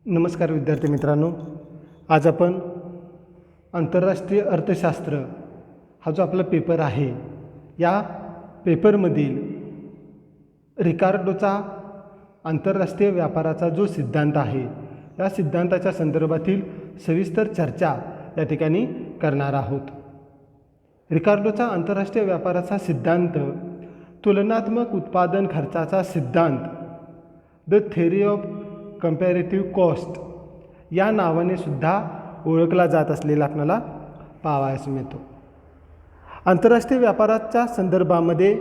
नमस्कार विद्यार्थी मित्रांनो, आज आपण आंतरराष्ट्रीय अर्थशास्त्र हा जो आपला पेपर आहे, या पेपरमधील रिकार्डोचा आंतरराष्ट्रीय व्यापाराचा जो सिद्धांत आहे, या सिद्धांताच्या संदर्भातील सविस्तर चर्चा या ठिकाणी करणार आहोत. रिकार्डोचा आंतरराष्ट्रीय व्यापाराचा सिद्धांत तुलनात्मक उत्पादन खर्चाचा सिद्धांत, the theory of comparative cost या नावाने सुद्धा ओळखला जात असलेला आपल्याला पाहावयास मिळतो. आंतरराष्ट्रीय व्यापाराच्या संदर्भामध्ये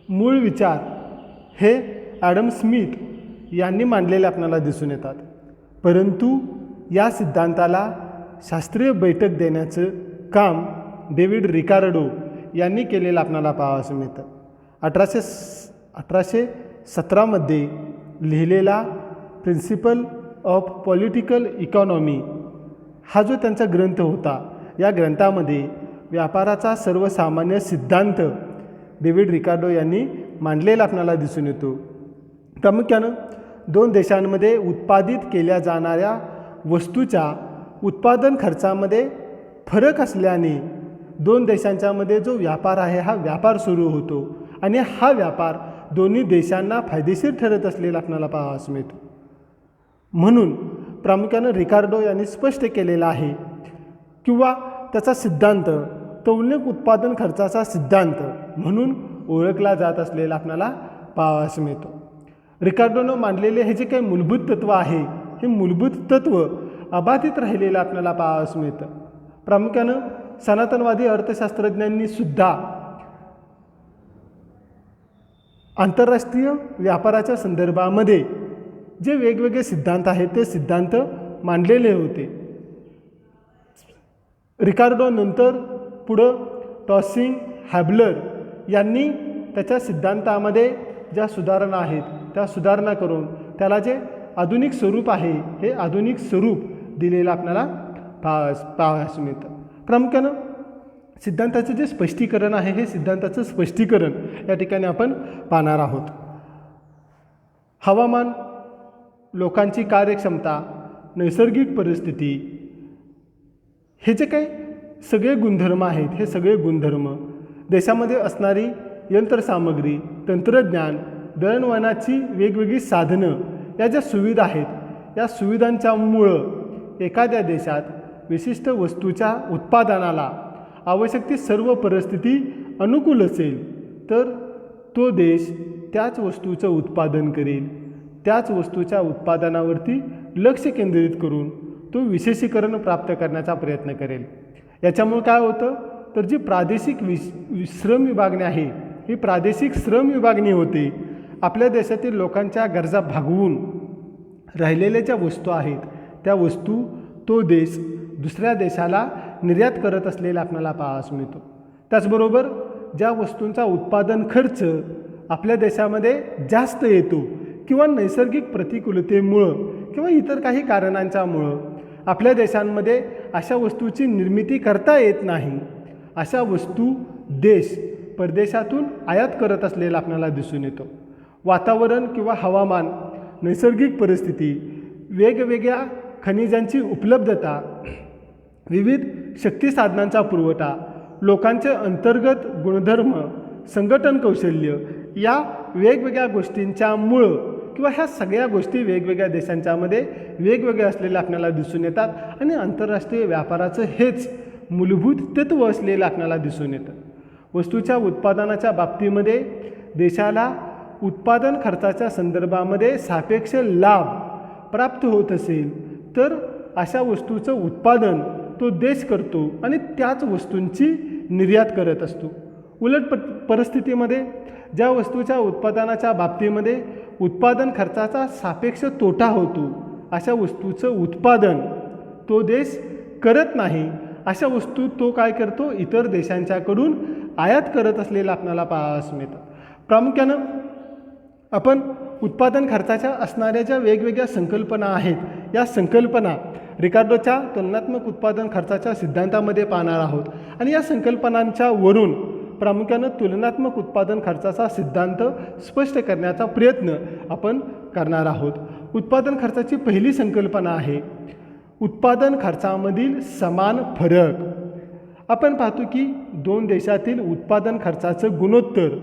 मूळ विचार हे ॲडम स्मिथ यांनी मांडलेले आपल्याला दिसून येतात, परंतु या सिद्धांताला शास्त्रीय बैठक देण्याचं काम डेव्हिड रिकार्डो यांनी केलेलं आपल्याला पाहावयास मिळतं. 1817 लिहिलेला प्रिन्सिपल ऑफ पॉलिटिकल इकॉनॉमी हा जो त्यांचा ग्रंथ होता, या ग्रंथामध्ये व्यापाराचा सर्वसामान्य सिद्धांत डेव्हिड रिकार्डो यांनी मांडलेला आपल्याला दिसून येतो. प्रामुख्यानं दोन देशांमध्ये उत्पादित केल्या जाणाऱ्या वस्तूच्या उत्पादन खर्चामध्ये फरक असल्याने दोन देशांच्यामध्ये जो व्यापार आहे, हा व्यापार सुरू होतो आणि हा व्यापार दोन्ही देशांना फायदेशीर ठरत असलेला आपल्याला पाहावयास मिळतो. म्हणून प्रामुख्यानं रिकार्डो यांनी स्पष्ट केलेला आहे किंवा त्याचा सिद्धांत तुलनिक उत्पादन खर्चाचा सिद्धांत म्हणून ओळखला जात असलेला आपल्याला पाहावयास मिळतो. रिकार्डोनं मांडलेले हे जे काही मूलभूत तत्त्व आहे, हे मूलभूत तत्त्व अबाधित राहिलेलं आपल्याला पाहावयास मिळतं. प्रामुख्यानं सनातनवादी अर्थशास्त्रज्ञांनी सुद्धा आंतरराष्ट्रीय व्यापाराच्या संदर्भामध्ये जे वेगवेगळे सिद्धांत आहेत, ते सिद्धांत मांडलेले होते. रिकार्डो नंतर पुढं टॉसिंग, हॅबलर यांनी त्याच्या सिद्धांतामध्ये ज्या सुधारणा आहेत, त्या सुधारणा करून त्याला जे आधुनिक स्वरूप आहे, हे आधुनिक स्वरूप दिलेलं आपल्याला पाहावयास मिळतं. प्रामुख्यानं सिद्धांताचं जे स्पष्टीकरण आहे, हे सिद्धांताचं स्पष्टीकरण या ठिकाणी आपण पाहणार आहोत. हवामान, लोकांची कार्यक्षमता, नैसर्गिक परिस्थिती, हे जे काही सगळे गुणधर्म आहेत, हे सगळे गुणधर्म देशामध्ये असणारी यंत्रसामग्री, तंत्रज्ञान, दळणवळणाची वेगवेगळी साधनं, या ज्या सुविधा आहेत, या सुविधांच्यामुळं एखाद्या देशात विशिष्ट वस्तूच्या उत्पादनाला आवश्यक ती सर्व परिस्थिती अनुकूल असेल, तर तो देश त्याच वस्तूचं उत्पादन करेल, त्याच वस्तूच्या उत्पादनावरती लक्ष केंद्रित करून तो विशेषीकरण प्राप्त करण्याचा प्रयत्न करेल. याच्यामुळे काय होतं, तर जी प्रादेशिक श्रम विभागणी आहे, ही प्रादेशिक श्रम विभागणी होते. आपल्या देशातील लोकांच्या गरजा भागवून राहिलेल्या ज्या वस्तू आहेत, त्या वस्तू तो देश दुसऱ्या देशाला निर्यात करत असलेला आपल्याला पाहावयास मिळतो. त्याचबरोबर ज्या वस्तूंचा उत्पादन खर्च आपल्या देशामध्ये जास्त येतो किंवा नैसर्गिक प्रतिकूलतेमुळं किंवा इतर काही कारणांच्यामुळं आपल्या देशांमध्ये अशा वस्तूची निर्मिती करता येत नाही, अशा वस्तू देश परदेशातून आयात करत असलेला आपल्याला दिसून येतो. वातावरण किंवा हवामान, नैसर्गिक परिस्थिती, वेगवेगळ्या खनिजांची उपलब्धता, विविध शक्ती साधनांचा पुरवठा, लोकांचे अंतर्गत गुणधर्म, संघटन कौशल्य, या वेगवेगळ्या गोष्टींच्यामुळं किंवा ह्या सगळ्या गोष्टी वेगवेगळ्या देशांच्यामध्ये वेगवेगळ्या असलेल्या आपल्याला दिसून येतात आणि आंतरराष्ट्रीय व्यापाराचं हेच मूलभूत तत्त्व असलेलं आपल्याला दिसून येतं. वस्तूच्या उत्पादनाच्या बाबतीमध्ये देशाला उत्पादन खर्चाच्या संदर्भामध्ये सापेक्ष लाभ प्राप्त होत असेल, तर अशा वस्तूचं उत्पादन तो देश करतो आणि त्याच वस्तूंची निर्यात करत असतो. उलट परिस्थितीमध्ये ज्या वस्तूच्या उत्पादनाच्या बाबतीमध्ये उत्पादन खर्चाचा सापेक्ष तोटा होतो, अशा वस्तूचं उत्पादन तो देश करत नाही, अशा वस्तू तो काय करतो, इतर देशांच्याकडून आयात करत असलेला आपल्याला पाहावयास मिळतं. प्रामुख्यानं आपण उत्पादन खर्चाच्या असणाऱ्या ज्या वेगवेगळ्या संकल्पना आहेत, या संकल्पना रिकार्डोच्या तुलनात्मक उत्पादन खर्चाच्या सिद्धांतामध्ये पाहणार आहोत आणि या संकल्पनांच्या वरून प्रामुख्यानं तुलनात्मक उत्पादन खर्चाचा सिद्धांत स्पष्ट करण्याचा प्रयत्न आपण करणार आहोत. उत्पादन खर्चाची पहिली संकल्पना आहे उत्पादन खर्चामधील समान फरक. आपण पाहतो की दोन देशातील उत्पादन खर्चाचं गुणोत्तर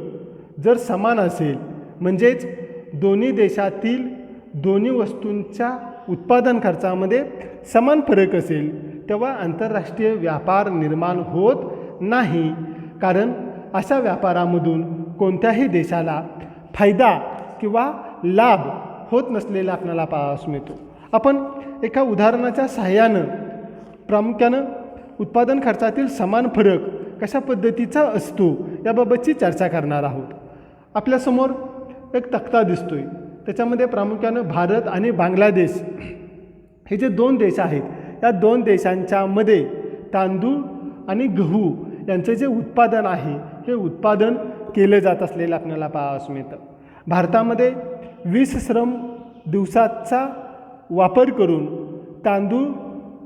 जर समान असेल म्हणजेच दोन्ही देशातील दोन्ही वस्तूंच्या उत्पादन खर्चामध्ये समान फरक असेल तेव्हा आंतरराष्ट्रीय व्यापार निर्माण होत नाही. कारण अशा व्यापारामधून कोणत्याही देशाला फायदा किंवा लाभ होत नसलेला आपल्याला पाहावयास मिळतो. आपण एका उदाहरणाच्या सहाय्यानं प्रामुख्यानं उत्पादन खर्चातील समान फरक कशा पद्धतीचा असतो याबाबतची चर्चा करणार आहोत. आपल्यासमोर एक तक्ता दिसतोय, त्याच्यामध्ये प्रामुख्यानं भारत आणि बांगलादेश हे जे दोन देश आहेत या दोन देशांच्यामध्ये तांदूळ आणि गहू यांचं जे उत्पादन आहे हे उत्पादन केलं जात असलेलं आपल्याला पाहावयास मिळतं. भारतामध्ये 20 श्रम दिवसाचा वापर करून तांदूळ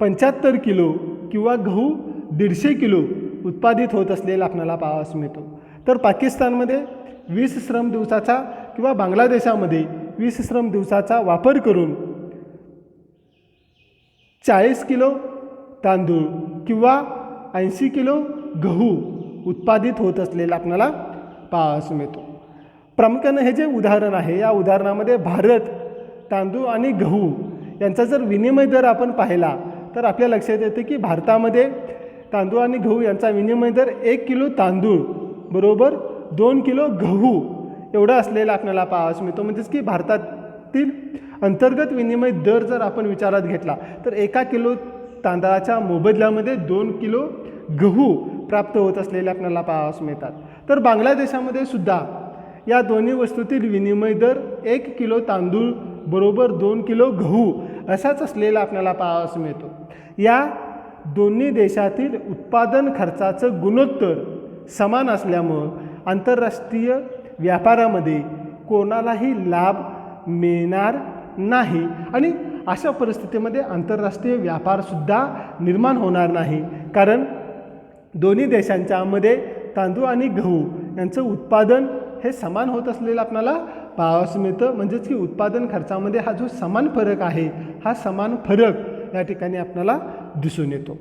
75 किलो किंवा गहू 150 किलो उत्पादित होत असलेला आपल्याला पाहावयास मिळतो. तर पाकिस्तानमध्ये 20 श्रम दिवसाचा किंवा बांगलादेशामध्ये 20 श्रम दिवसाचा वापर करून 40 किलो तांदूळ किंवा 80 किलो गहू उत्पादित होत असलेला आपल्याला पाहावयास मिळतो. प्रामुख्यानं हे जे उदाहरण आहे या उदाहरणामध्ये भारत तांदूळ आणि गहू यांचा जर विनिमय दर आपण पाहिला तर आपल्या लक्षात येते की भारतामध्ये तांदूळ आणि गहू यांचा विनिमय दर 1 किलो तांदूळ बरोबर 2 किलो गहू एवढा असलेला आपल्याला पाहावयास मिळतो. म्हणजेच की भारतातील अंतर्गत विनिमय दर जर आपण विचारात घेतला तर 1 किलो तांदळाच्या मोबदल्यामध्ये 2 किलो गहू प्राप्त होत असलेले आपल्याला पाहावयास मिळतात. तर बांगलादेशामध्ये सुद्धा या दोन्ही वस्तूतील विनिमय दर 1 किलो तांदूळ बरोबर 2 किलो गहू असाच असलेला आपल्याला पाहावयास मिळतो. या दोन्ही देशातील उत्पादन खर्चाचं गुणोत्तर समान असल्यामुळं आंतरराष्ट्रीय व्यापारामध्ये कोणालाही लाभ मिळणार नाही आणि अशा परिस्थितीमध्ये आंतरराष्ट्रीय व्यापारसुद्धा निर्माण होणार नाही. कारण दोन्ही देशांच्यामध्ये तांदूळ आणि गहू यांचं उत्पादन हे समान होत असलेलं आपल्याला पाहावयास मिळतं. म्हणजेच की उत्पादन खर्चामध्ये हा जो समान फरक आहे हा समान फरक या ठिकाणी आपल्याला दिसून येतो.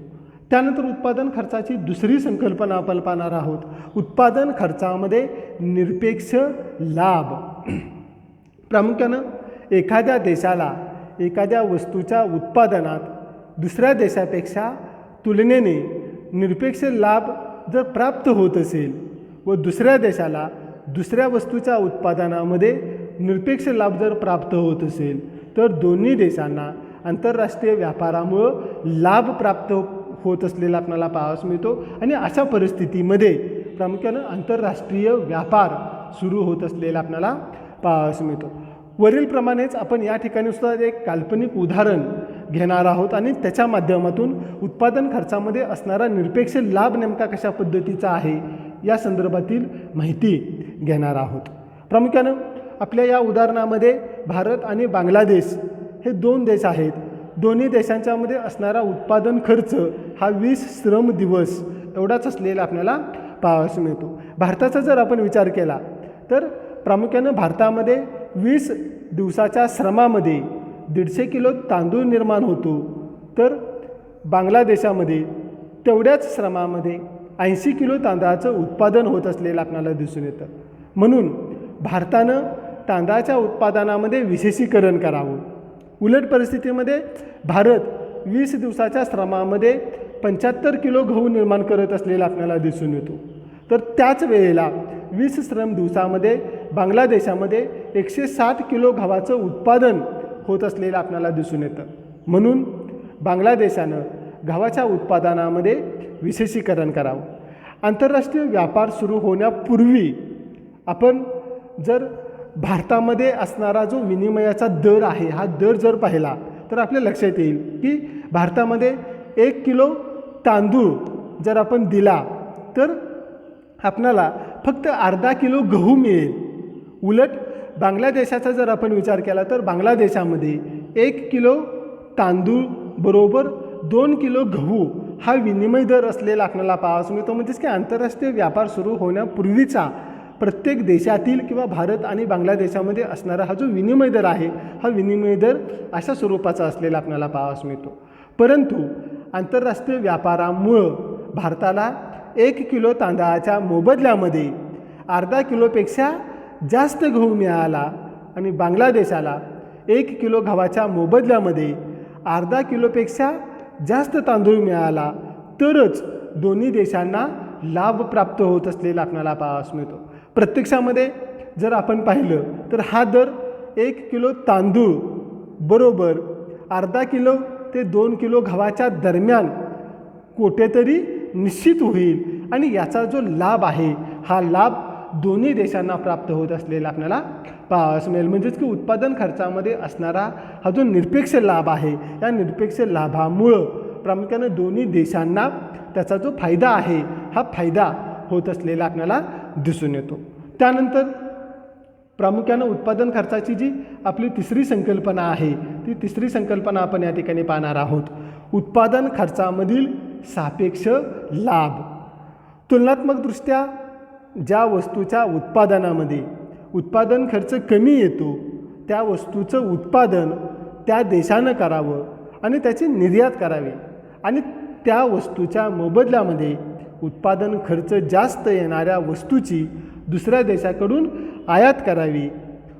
त्यानंतर उत्पादन खर्चाची दुसरी संकल्पना आपण पाहणार आहोत उत्पादन खर्चामध्ये निरपेक्ष लाभ. प्रामुख्यानं एखाद्या देशाला एखाद्या वस्तूच्या उत्पादनात दुसऱ्या देशापेक्षा तुलनेने निरपेक्ष लाभ जर प्राप्त होत असेल व दुसऱ्या देशाला दुसऱ्या वस्तूच्या उत्पादनामध्ये निरपेक्ष लाभ जर प्राप्त होत असेल तर दोन्ही देशांना आंतरराष्ट्रीय व्यापारामुळं लाभ प्राप्त होत असलेला आपल्याला पाहावयास मिळतो आणि अशा परिस्थितीमध्ये प्रामुख्यानं आंतरराष्ट्रीय व्यापार सुरू होत असलेला आपल्याला पाहावयास मिळतो. वरीलप्रमाणेच आपण या ठिकाणी सुद्धा एक काल्पनिक उदाहरण घेणार आहोत आणि त्याच्या माध्यमातून उत्पादन खर्चामध्ये असणारा निरपेक्ष लाभ नेमका कशा पद्धतीचा आहे या संदर्भातील माहिती घेणार आहोत. प्रामुख्यानं आपल्या या उदाहरणामध्ये भारत आणि बांगलादेश हे दोन देश आहेत. दोन्ही देशांच्यामध्ये असणारा उत्पादन खर्च हा 20 श्रम दिवस एवढाच असलेला आपल्याला पाहावयास मिळतो. भारताचा जर आपण विचार केला तर प्रामुख्यानं भारतामध्ये 20 दिवसाच्या श्रमामध्ये 150 किलो तांदूळ निर्माण होतो. तर बांगलादेशामध्ये तेवढ्याच श्रमामध्ये 80 किलो तांदळाचं उत्पादन होत असलेलं आपल्याला दिसून येतं. म्हणून भारतानं तांदळाच्या उत्पादनामध्ये विशेषीकरण करावं. उलट परिस्थितीमध्ये भारत 20 दिवसाच्या श्रमामध्ये 75 किलो गहू निर्माण करत असलेला आपल्याला दिसून येतो. तर त्याच वेळेला 20 श्रम दिवसामध्ये बांगलादेशामध्ये 160 किलो गव्हाचं उत्पादन होत असलेलं आपल्याला दिसून येतं. म्हणून बांगलादेशानं गव्हाच्या उत्पादनामध्ये विशेषीकरण करावं. आंतरराष्ट्रीय व्यापार सुरू होण्यापूर्वी आपण जर भारतामध्ये असणारा जो विनिमयाचा दर आहे हा दर जर पाहिला तर आपल्या लक्षात येईल की भारतामध्ये 1 किलो तांदूळ जर आपण दिला तर आपल्याला फक्त अर्धा किलो गहू मिळेल. उलट बांगलादेशाचा जर आपण विचार केला तर बांगलादेशामध्ये 1 किलो तांदूळ बरोबर 2 किलो गहू हा विनिमय दर असलेला आपल्याला पाहावयास मिळतो. म्हणजेच की आंतरराष्ट्रीय व्यापार सुरू होण्यापूर्वीचा प्रत्येक देशातील किंवा भारत आणि बांगलादेशामध्ये असणारा हा जो विनिमय दर आहे, हा विनिमय दर अशा स्वरूपाचा असलेला आपल्याला पाहावयास मिळतो. परंतु आंतरराष्ट्रीय व्यापारामुळं भारताला 1 किलो तांदळाच्या मोबदल्यामध्ये अर्धा किलोपेक्षा जास्त गहू मिळाला आणि बांगलादेशाला 1 किलो गव्हाच्या मोबदल्यामध्ये अर्धा किलोपेक्षा जास्त तांदूळ मिळाला, तरच दोन्ही देशांना लाभ प्राप्त होत असलेला आपल्याला पाहावयास मिळतो. प्रत्यक्षामध्ये जर आपण पाहिलं तर हा दर 1 किलो तांदूळ बरोबर अर्धा किलो ते 2 किलो गव्हाच्या दरम्यान कुठेतरी निश्चित होईल आणि याचा जो लाभ आहे, हा लाभ दोन्ही देशांना प्राप्त होत असलेला आपल्याला पाहावयास मिळेल. म्हणजेच की उत्पादन खर्चामध्ये असणारा हा जो निरपेक्ष लाभ आहे, या निरपेक्ष लाभामुळं प्रामुख्याने दोन्ही देशांना त्याचा जो फायदा आहे, हा फायदा होत असलेला आपल्याला दिसून येतो. त्यानंतर प्रामुख्यानं उत्पादन खर्चाची जी आपली तिसरी संकल्पना आहे, ती तिसरी संकल्पना आपण या ठिकाणी पाहणार आहोत. उत्पादन खर्चामधील सापेक्ष लाभ. तुलनात्मकदृष्ट्या ज्या वस्तूच्या उत्पादनामध्ये उत्पादन खर्च कमी येतो, त्या वस्तूचं उत्पादन त्या देशानं करावं आणि त्याची निर्यात करावी आणि त्या वस्तूच्या मोबदल्यामध्ये उत्पादन खर्च जास्त येणाऱ्या वस्तूची दुसऱ्या देशाकडून आयात करावी.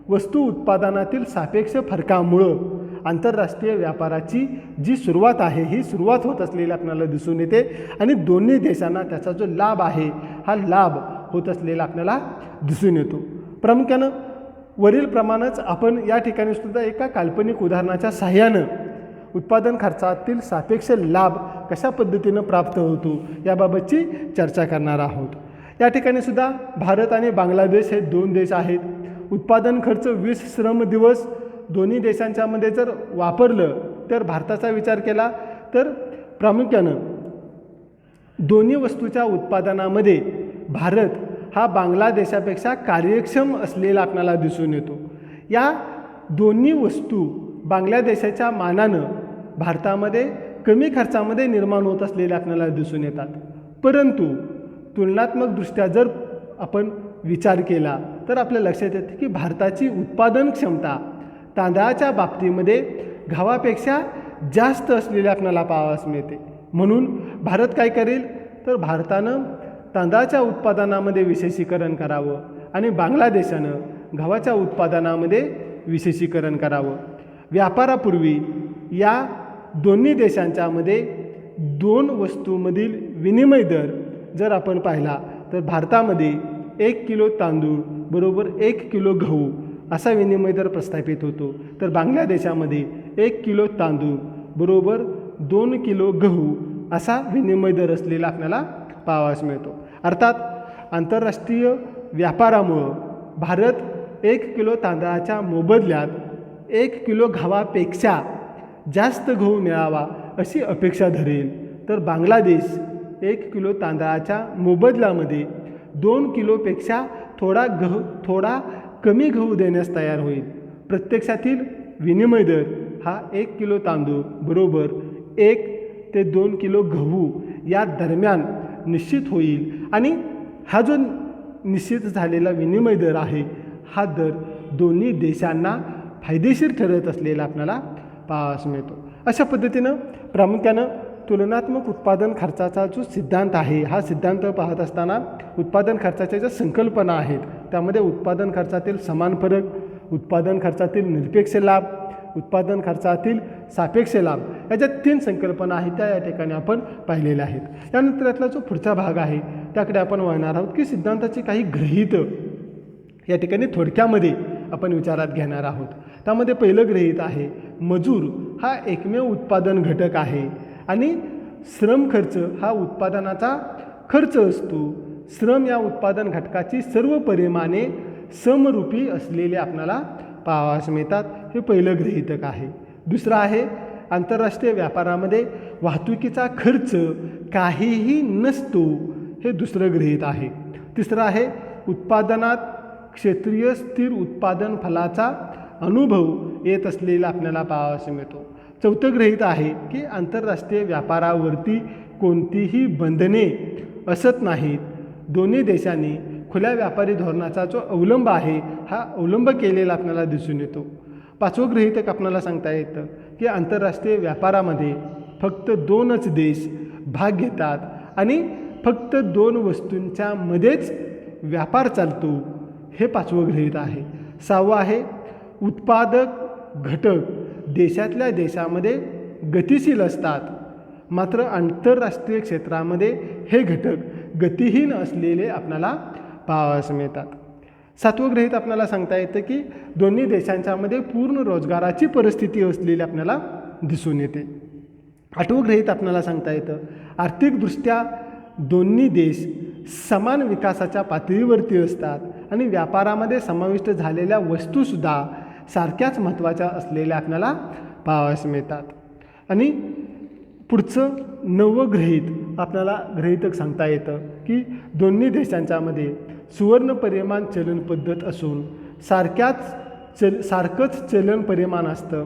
वस्तू उत्पादनातील सापेक्ष फरकामुळं आंतरराष्ट्रीय व्यापाराची जी सुरुवात आहे, ही सुरुवात होत असलेली आपल्याला दिसून येते आणि दोन्ही देशांना त्याचा जो लाभ आहे, हा लाभ होत असलेला आपल्याला दिसून येतो. प्रामुख्यानं वरील प्रमाणच आपण या ठिकाणी सुद्धा एका काल्पनिक उदाहरणाच्या साहाय्यानं उत्पादन खर्चातील सापेक्ष लाभ कशा पद्धतीनं प्राप्त होतो याबाबतची चर्चा करणार आहोत. या ठिकाणी सुद्धा भारत आणि बांगलादेश हे दोन देश आहेत. उत्पादन खर्च 20 श्रम दिवस दोन्ही देशांच्यामध्ये जर वापरलं तर भारताचा विचार केला तर प्रामुख्यानं दोन्ही वस्तूच्या उत्पादनामध्ये भारत हा बांगलादेशापेक्षा कार्यक्षम असलेला आपल्याला दिसून येतो. या दोन्ही वस्तू बांगलादेशाच्या मानानं भारतामध्ये कमी खर्चामध्ये निर्माण होत असलेल्या आपल्याला दिसून येतात. परंतु तुलनात्मकदृष्ट्या जर आपण विचार केला तर आपल्या लक्षात येते की भारताची उत्पादन क्षमता तांदळाच्या बाबतीमध्ये गव्हापेक्षा जास्त असलेली आपल्याला पाहावयास मिळते. म्हणून भारत काय करेल तर भारतानं तांदळाच्या उत्पादनामध्ये विशेषीकरण करावं आणि बांगलादेशानं गव्हाच्या उत्पादनामध्ये विशेषीकरण करावं. व्यापारापूर्वी या दोन्ही देशांच्यामध्ये दोन वस्तूंमधील विनिमय दर जर आपण पाहिला तर भारतामध्ये 1 किलो तांदूळ बरोबर 1 किलो गहू असा विनिमय दर प्रस्थापित होतो, तर बांगलादेशामध्ये 1 किलो तांदूळ बरोबर 2 किलो गहू असा विनिमय दर असलेला आपल्याला पाहावयास मिळतो. अर्थात आंतरराष्ट्रीय व्यापारामुळं भारत 1 किलो तांदळाच्या मोबदल्यात 1 किलो गव्हापेक्षा जास्त गहू मिळावा अशी अपेक्षा धरेल, तर बांगलादेश 1 किलो तांदळाच्या मोबदल्यामध्ये 2 किलोपेक्षा थोडा कमी गहू देण्यास तयार होईल. प्रत्यक्षातील विनिमय दर हा 1 किलो तांदूळ बरोबर 1 ते 2 किलो गहू या दरम्यान निश्चित होईल आणि हा जो निश्चित झालेला विनिमय दर आहे, हा दर दोन्ही देशांना फायदेशीर ठरत असलेला आपल्याला पाहावयास मिळतो. अशा पद्धतीनं प्रामुख्यानं तुलनात्मक उत्पादन खर्चाचा जो सिद्धांत आहे, हा सिद्धांत पाहत असताना उत्पादन खर्चाच्या ज्या संकल्पना आहेत त्यामध्ये उत्पादन खर्चातील समान फरक, उत्पादन खर्चातील निरपेक्ष लाभ, उत्पादन खर्चातील सापेक्ष लाभ, या ज्या 3 संकल्पना आहेत त्या या ठिकाणी आपण पाहिलेल्या आहेत. यानंतर यातला जो पुढचा भाग आहे त्याकडे आपण वळणार आहोत की सिद्धांताची काही गृहीत या ठिकाणी थोडक्यामध्ये आपण विचारात घेणार आहोत. त्यामध्ये पहिलं गृहीत आहे मजूर हा एकमेव उत्पादन घटक आहे आणि श्रम खर्च हा उत्पादनाचा खर्च असतो. श्रम या उत्पादन घटकाची सर्व परिमाणे समरूपी असलेले आपल्याला पाहावयास मिळतात. हे पहिलं गृहीतक आहे. दुसरं आहे आंतरराष्ट्रीय व्यापारामध्ये वाहतुकीचा खर्च काहीही नसतो, हे दुसरं गृहीत आहे. तिसरं आहे उत्पादनात क्षेत्रीय स्थिर उत्पादन फलाचा अनुभव येत असलेला आपल्याला पाहावयास मिळतो. चौथं गृहीत आहे की आंतरराष्ट्रीय व्यापारावरती कोणतीही बंधने असत नाहीत. दोन्ही देशांनी खुल्या व्यापारी धोरणाचा जो अवलंब आहे हा अवलंब केलेला आपल्याला दिसून येतो. 5वं गृहीतक आपल्याला सांगता येतं की आंतरराष्ट्रीय व्यापारामध्ये फक्त 2च देश भाग घेतात आणि फक्त 2 वस्तूंच्या मध्येच व्यापार चालतो. हे 5वं गृहीत आहे. 6वं आहे उत्पादक घटक देशातल्या देशामध्ये गतिशील असतात, मात्र आंतरराष्ट्रीय क्षेत्रामध्ये हे घटक गतिहीन असलेले आपल्याला पाहावयास मिळतात. 7वं गृहीत आपल्याला सांगता येतं की दोन्ही देशांच्यामध्ये पूर्ण रोजगाराची परिस्थिती असलेली आपल्याला दिसून येते. 8वं गृहीत आपल्याला सांगता येतं आर्थिकदृष्ट्या दोन्ही देश समान विकासाच्या पातळीवरती असतात आणि व्यापारामध्ये समाविष्ट झालेल्या वस्तूसुद्धा सारख्याच महत्त्वाच्या असलेल्या आपल्याला पाहावयास मिळतात. आणि पुढचं 9वं गृहीत आपल्याला गृहीतक सांगता येतं की दोन्ही देशांच्यामध्ये सुवर्ण परिमाण चलन पद्धत असून सारखंच चलन परिमाण असतं.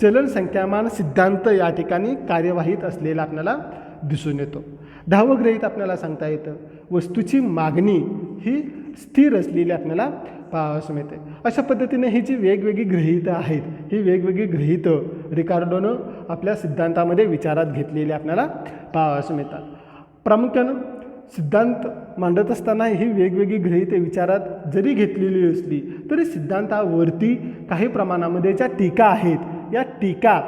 चलन संख्यामान सिद्धांत या ठिकाणी कार्यवाहीत असलेला आपल्याला दिसून येतो. 10वं गृहीत आपल्याला सांगता येतं वस्तूची मागणी ही स्थिर असलेली आपल्याला पाहावयास मिळते. अशा पद्धतीने ही जी वेगवेगळी गृहीतं आहेत ही वेगवेगळी गृहीतं रिकार्डोनं आपल्या सिद्धांतामध्ये विचारात घेतलेली आपल्याला पाहावयास मिळतात. प्रामुख्यानं सिद्धांत मांडत असताना ही वेगवेगळी गृहीते विचारात जरी घेतलेली असली तरी सिद्धांतावरती काही प्रमाणामध्ये ज्या टीका आहेत या टीका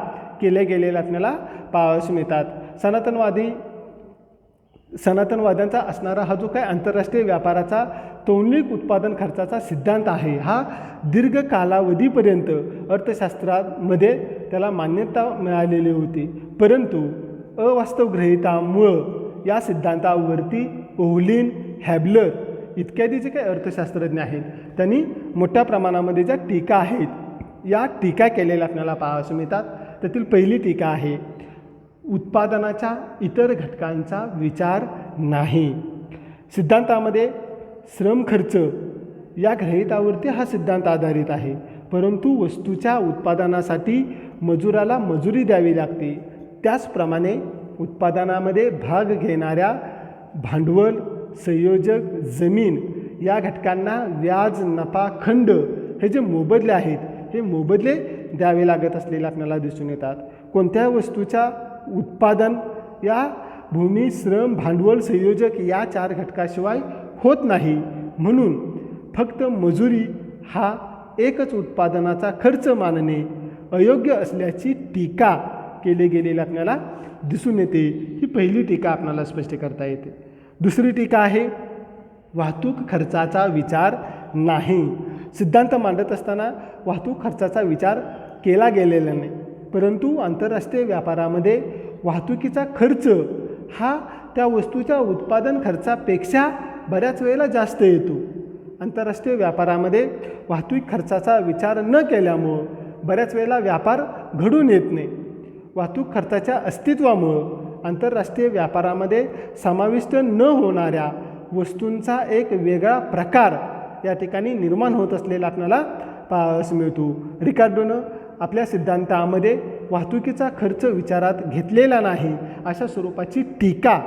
केल्या गेलेल्या आपल्याला पाहावयास मिळतात. सनातनवाद्यांचा असणारा हा जो काही आंतरराष्ट्रीय व्यापाराचा तौलनिक उत्पादन खर्चाचा सिद्धांत आहे हा दीर्घ कालावधीपर्यंत अर्थशास्त्रामध्ये त्याला मान्यता मिळालेली होती, परंतु अवास्तव गृहीतामुळं या सिद्धांतावरती ओव्हलिन, हॅबलर इत्यादी जे काही अर्थशास्त्रज्ञ आहेत त्यांनी मोठ्या प्रमाणामध्ये ज्या टीका आहेत या टीका केलेल्या आपल्याला पाहावयास मिळतात. त्यातील पहिली टीका आहे उत्पादनाच्या इतर घटकांचा विचार नाही. सिद्धांतामध्ये श्रम खर्च या गृहीतावरती हा सिद्धांत आधारित आहे, परंतु वस्तूच्या उत्पादनासाठी मजुराला मजुरी द्यावी लागते. त्याचप्रमाणे उत्पादनामध्ये भाग घेणाऱ्या भांडवल, संयोजक, जमीन या घटकांना व्याज, नफा, खंड हे जे मोबदले आहेत हे मोबदले द्यावे लागत असलेले आपल्याला दिसून येतात. कोणत्या वस्तूच्या उत्पादन या भूमी, श्रम, भांडवल, संयोजक या 4 घटकाशिवाय होत नाही, म्हणून फक्त मजुरी हा एकच उत्पादनाचा खर्च मानणे अयोग्य असल्याची टीका केली गेलेली आपल्याला दिसून येते. ही पहिली टीका आपल्याला स्पष्ट करता येते. दुसरी टीका आहे वाहतूक खर्चाचा विचार नाही. सिद्धांत मांडत असताना वाहतूक खर्चाचा विचार केला गेलेला नाही, परंतु आंतरराष्ट्रीय व्यापारामध्ये वाहतुकीचा खर्च हा त्या वस्तूच्या उत्पादन खर्चापेक्षा बऱ्याच वेळेला जास्त येतो. आंतरराष्ट्रीय व्यापारामध्ये वाहतूक खर्चाचा विचार न केल्यामुळं बऱ्याच वेळेला व्यापार घडून येत नाही. वाहतूक खर्चाच्या अस्तित्वामुळं आंतरराष्ट्रीय व्यापारामध्ये समाविष्ट न होणाऱ्या वस्तूंचा एक वेगळा प्रकार या ठिकाणी निर्माण होत असलेला आपल्याला पाहावयास मिळतो. रिकार्डोनं आपल्या सिद्धांतामध्ये वाहतुकीचा खर्च विचारात घेतलेला नाही अशा स्वरूपाची टीका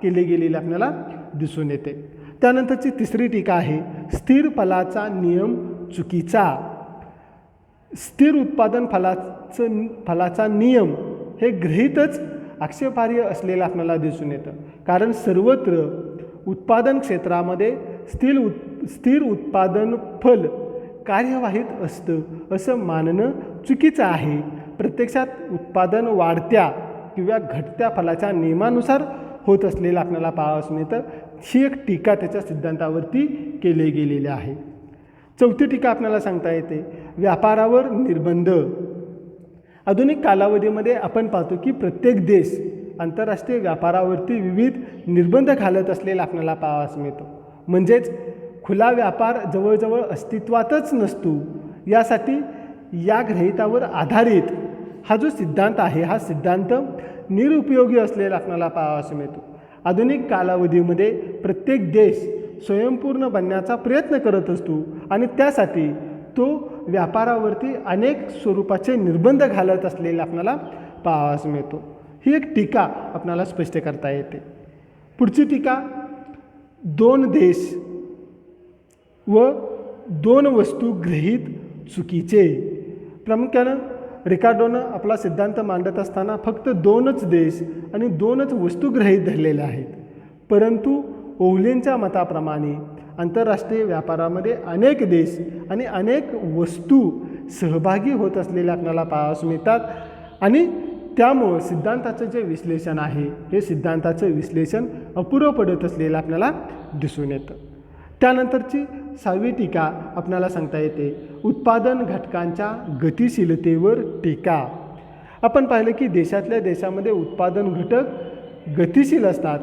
केली गेलेली आपल्याला दिसून येते. त्यानंतरची तिसरी टीका आहे स्थिर फलाचा नियम चुकीचा. स्थिर उत्पादन फलाचा नियम हे गृहीतच आक्षेपार्ह असलेलं आपल्याला दिसून येतं, कारण सर्वत्र उत्पादन क्षेत्रामध्ये स्थिर उत्पादन फल कार्यवाहीत असतं असं मानणं चुकीचं आहे. प्रत्यक्षात उत्पादन वाढत्या किंवा घटत्या फलाच्या नियमानुसार होत असलेलं आपल्याला पाहावयास मिळतं. ही एक टीका त्याच्या सिद्धांतावरती केली गेलेली आहे. चौथी टीका आपल्याला सांगता येते व्यापारावर निर्बंध. आधुनिक कालावधीमध्ये आपण पाहतो की प्रत्येक देश आंतरराष्ट्रीय व्यापारावरती विविध निर्बंध घालत असलेला आपल्याला पाहावयास मिळतो. म्हणजेच खुला व्यापार जवळजवळ अस्तित्वातच नसतो. यासाठी या गृहीतावर आधारित हा जो सिद्धांत आहे हा सिद्धांत निरुपयोगी असलेला आपल्याला पाहावयास मिळतो. आधुनिक कालावधीमध्ये प्रत्येक देश स्वयंपूर्ण बनण्याचा प्रयत्न करत असतो आणि त्यासाठी तो व्यापारावरती अनेक स्वरूपाचे निर्बंध घालत असलेला आपल्याला पाहावयास मिळतो. ही एक टीका आपल्याला स्पष्ट करता येते. पुढची टीका 2 देश व 2 वस्तू गृहीत चुकीचे. प्रामुख्यानं रिकार्डोनं आपला सिद्धांत मांडत असताना फक्त 2च देश आणि 2च वस्तू गृहीत धरलेल्या आहेत. परंतु ओव्हलीनच्या मताप्रमाणे आंतरराष्ट्रीय व्यापारामध्ये अनेक देश आणि अनेक वस्तू सहभागी होत असलेले आपल्याला पाहावयास मिळतात आणि त्यामुळं सिद्धांताचं जे विश्लेषण आहे हे सिद्धांताचं विश्लेषण अपुरं पडत असलेलं आपल्याला दिसून येतं. त्यानंतरची 6वी टीका आपल्याला सांगता येते उत्पादन घटकांच्या गतिशीलतेवर टीका. आपण पाहिलं की देशातल्या देशामध्ये उत्पादन घटक गतिशील असतात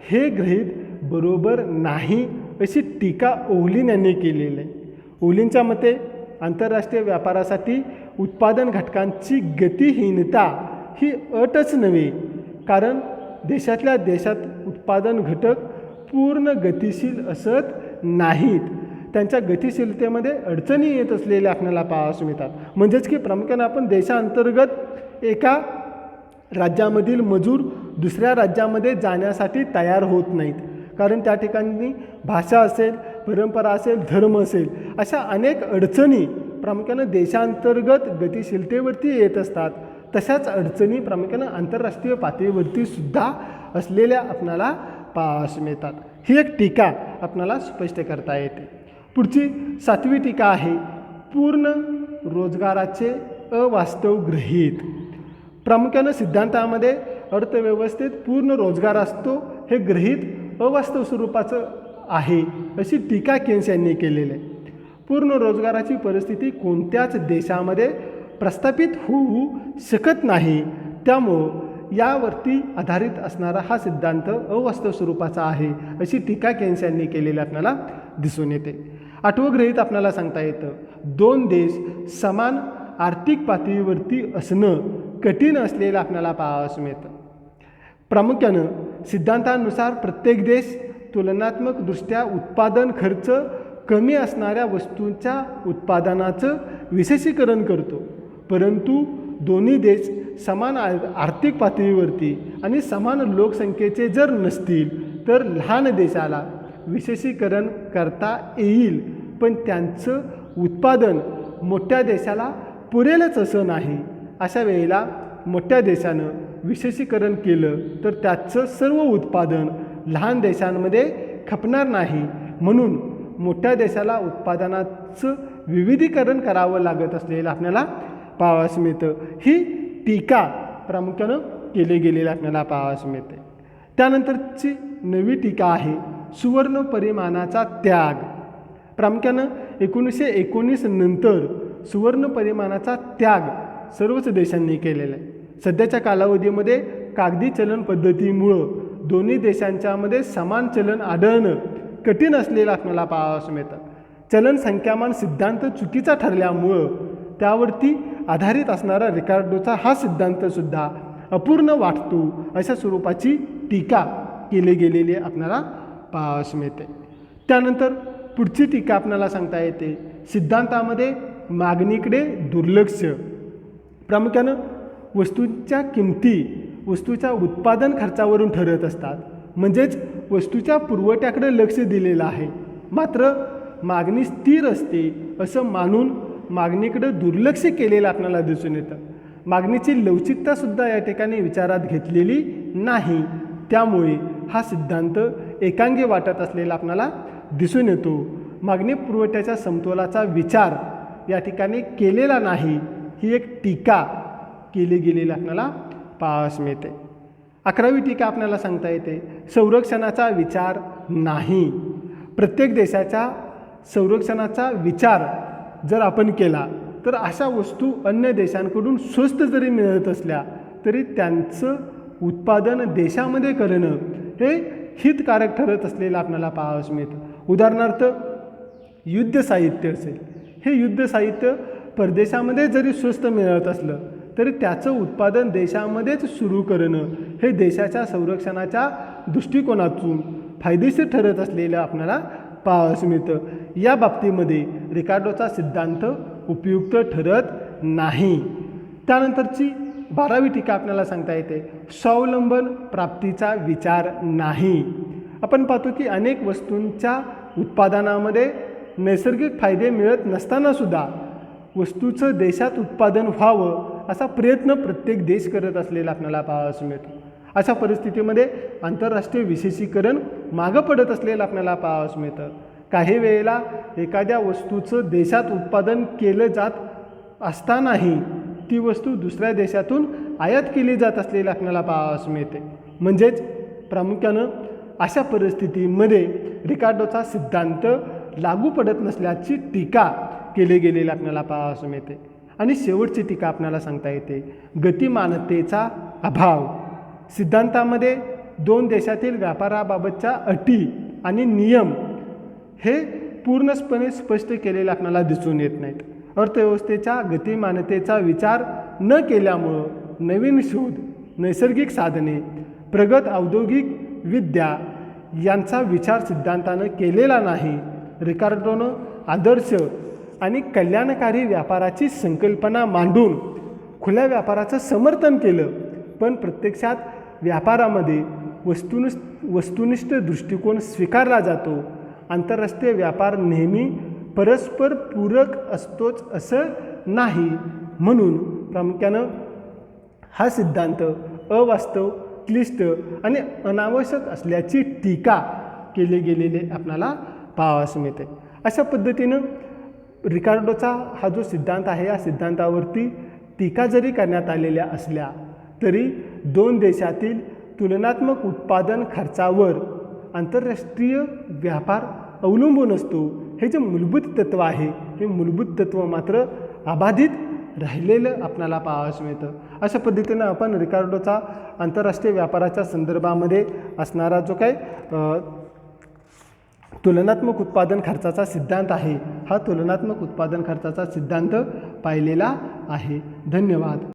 हे गृहीत बरोबर नाही अशी टीका ओव्हलीन यांनी केलेली आहे. ओव्हलीनच्या मते आंतरराष्ट्रीय व्यापारासाठी उत्पादन घटकांची गतिहीनता ही अटच नव्हे, कारण देशातल्या देशात उत्पादन घटक पूर्ण गतिशील असत नाहीत. त्यांच्या गतिशीलतेमध्ये अडचणी येत असलेल्या आपल्याला पाहावयास मिळतात. म्हणजेच की प्रामुख्याने आपण देशांतर्गत एका राज्यामधील मजूर दुसऱ्या राज्यामध्ये जाण्यासाठी तयार होत नाहीत, कारण त्या ठिकाणी भाषा असेल, परंपरा असेल, धर्म असेल, अशा अनेक अडचणी प्रामुख्यानं देशांतर्गत गतिशीलतेवरती येत असतात. तशाच अडचणी प्रामुख्यानं आंतरराष्ट्रीय पातळीवरती सुद्धा असलेल्या आपल्याला पाहावयास मिळतात. ही एक टीका आपल्याला स्पष्ट करता येते. पुढची 7वी टीका आहे पूर्ण रोजगाराचे अवास्तव गृहीत. प्रामुख्यानं सिद्धांतामध्ये अर्थव्यवस्थेत पूर्ण रोजगार असतो हे गृहीत अवास्तव स्वरूपाचं आहे अशी टीका केन्स यांनी केलेली आहे. पूर्ण रोजगाराची परिस्थिती कोणत्याच देशामध्ये प्रस्थापित होऊ शकत नाही, त्यामुळं यावरती आधारित असणारा हा सिद्धांत अवास्तव स्वरूपाचा आहे अशी टीका केन्स यांनी केलेली आपल्याला दिसून येते. 8वं गृहीत आपल्याला सांगता येतं 2 देश समान आर्थिक पातळीवरती असणं कठीण असलेलं आपल्याला पाहावयास मिळतं. प्रामुख्यानं सिद्धांतानुसार प्रत्येक देश तुलनात्मकदृष्ट्या उत्पादन खर्च कमी असणाऱ्या वस्तूंच्या उत्पादनाचं विशेषीकरण करतो, परंतु दोन्ही देश समान आर्थिक पातळीवरती आणि समान लोकसंख्येचे जर नसतील तर लहान देशाला विशेषीकरण करता येईल, पण त्यांचं उत्पादन मोठ्या देशाला पुरेलच असं नाही. अशा वेळेला मोठ्या देशानं विशेषीकरण केलं तर त्याचं सर्व उत्पादन लहान देशांमध्ये खपणार नाही, म्हणून मोठ्या देशाला उत्पादनाचं विविधीकरण करावं लागत असलेलं आपल्याला पाहावयास मिळतं. ही टीका प्रामुख्यानं केली गेलेली आपल्याला पाहावयास मिळते. त्यानंतरची 9वी टीका आहे सुवर्ण परिमाणाचा त्याग. प्रामुख्यानं 1919 नंतर सुवर्ण परिमाणाचा त्याग सर्वच देशांनी केलेला आहे. सध्याच्या कालावधीमध्ये कागदी चलन पद्धतीमुळं दोन्ही देशांच्यामध्ये समान चलन आढळणं कठीण असलेलं आपल्याला पाहावयास मिळतं. चलन संख्यामान सिद्धांत चुकीचा ठरल्यामुळं त्यावरती आधारित असणारा रिकार्डोचा हा सिद्धांतसुद्धा अपूर्ण वाटतो अशा स्वरूपाची टीका केली गेलेली आपल्याला पाहावयास मिळते. त्यानंतर पुढची टीका आपल्याला सांगता येते सिद्धांतामध्ये मागणीकडे दुर्लक्ष. प्रामुख्यानं वस्तूंच्या किमती वस्तूच्या उत्पादन खर्चावरून ठरत असतात, म्हणजेच वस्तूच्या पुरवठ्याकडे लक्ष दिलेलं आहे, मात्र मागणी स्थिर असते असं मानून मागणीकडे दुर्लक्ष केलेलं आपल्याला दिसून येतं. मागणीची लवचिकतासुद्धा या ठिकाणी विचारात घेतलेली नाही, त्यामुळे हा सिद्धांत एकांगी वाटत असलेला आपल्याला दिसून येतो. मागणी पुरवठ्याच्या समतोलाचा विचार या ठिकाणी केलेला नाही, ही एक टीका केली गेलेली आपल्याला पाहावयास मिळते. 11वी टीका आपल्याला सांगता येते संरक्षणाचा विचार नाही. प्रत्येक देशाच्या संरक्षणाचा विचार जर आपण केला तर अशा वस्तू अन्य देशांकडून स्वस्त जरी मिळत असल्या तरी त्यांचं उत्पादन देशामध्ये करणं हे हितकारक ठरत असलेलं आपल्याला पाहावयास मिळतं. उदाहरणार्थ युद्ध साहित्य असेल, हे युद्ध साहित्य परदेशामध्ये जरी स्वस्त मिळत असलं तरी त्याचं उत्पादन देशामध्येच सुरू करणं हे देशाच्या संरक्षणाच्या दृष्टिकोनातून फायदेशीर ठरत असलेलं आपल्याला पाहावयास मिळतं. या बाबतीमध्ये रिकार्डोचा सिद्धांत उपयुक्त ठरत नाही. त्यानंतरची 12वी टीका आपल्याला सांगता येते स्वावलंबन प्राप्तीचा विचार नाही. आपण पाहतो की अनेक वस्तूंच्या उत्पादनामध्ये नैसर्गिक फायदे मिळत नसतानासुद्धा वस्तूचं देशात उत्पादन व्हावं असा प्रयत्न प्रत्येक देश करत असलेला आपल्याला पाहावयास मिळतो. अशा परिस्थितीमध्ये आंतरराष्ट्रीय विशेषीकरण मागं पडत असलेलं आपल्याला पाहावयास मिळतं. काही वेळेला एखाद्या वस्तूचं देशात उत्पादन केलं जात असतानाही ती वस्तू दुसऱ्या देशातून आयात केली जात असलेली आपल्याला पाहावयास मिळते. म्हणजेच प्रामुख्यानं अशा परिस्थितीमध्ये रिकार्डोचा सिद्धांत लागू पडत नसल्याची टीका केली गेलेली आपल्याला पाहावयास मिळते. आणि शेवटची टीका आपल्याला सांगता येते, गतिमानतेचा अभाव. सिद्धांतामध्ये दोन देशातील व्यापाराबाबतच्या अटी आणि नियम हे पूर्णपणे स्पष्ट केलेले आपल्याला दिसून येत नाहीत. अर्थव्यवस्थेच्या गतिमानतेचा विचार न केल्यामुळं नवीन शोध, नैसर्गिक साधने, प्रगत औद्योगिक विद्या यांचा विचार सिद्धांतानं केलेला नाही. रिकार्डोनं आदर्श आणि कल्याणकारी व्यापाराची संकल्पना मांडून खुल्या व्यापाराचं समर्थन केलं, पण प्रत्यक्षात व्यापारामध्ये वस्तुनिष्ठ दृष्टिकोन स्वीकारला जातो. आंतरराष्ट्रीय व्यापार नेहमी परस्पर पूरक असतोच असं नाही. म्हणून प्रामुख्यानं हा सिद्धांत अवास्तव, क्लिष्ट आणि अनावश्यक असल्याची टीका केली गेलेली आपल्याला पाहावयास मिळते. अशा पद्धतीनं रिकार्डोचा हा जो सिद्धांत आहे या सिद्धांतावरती टीका जरी करण्यात आलेल्या असल्या तरी दोन देशातील तुलनात्मक उत्पादन खर्चावर आंतरराष्ट्रीय व्यापार अवलंबून असतो. हे जे मूलभूत तत्त्व आहे हे मूलभूत तत्त्व मात्र अबाधित राहिलेलं आपल्याला पाहावयास मिळतं. अशा पद्धतीनं आपण रिकार्डोचा आंतरराष्ट्रीय व्यापाराच्या संदर्भामध्ये असणारा जो काही तुलनात्मक उत्पादन खर्चाचा सिद्धांत आहे हा तुलनात्मक उत्पादन खर्चाचा सिद्धांत पाहिलेला आहे. धन्यवाद.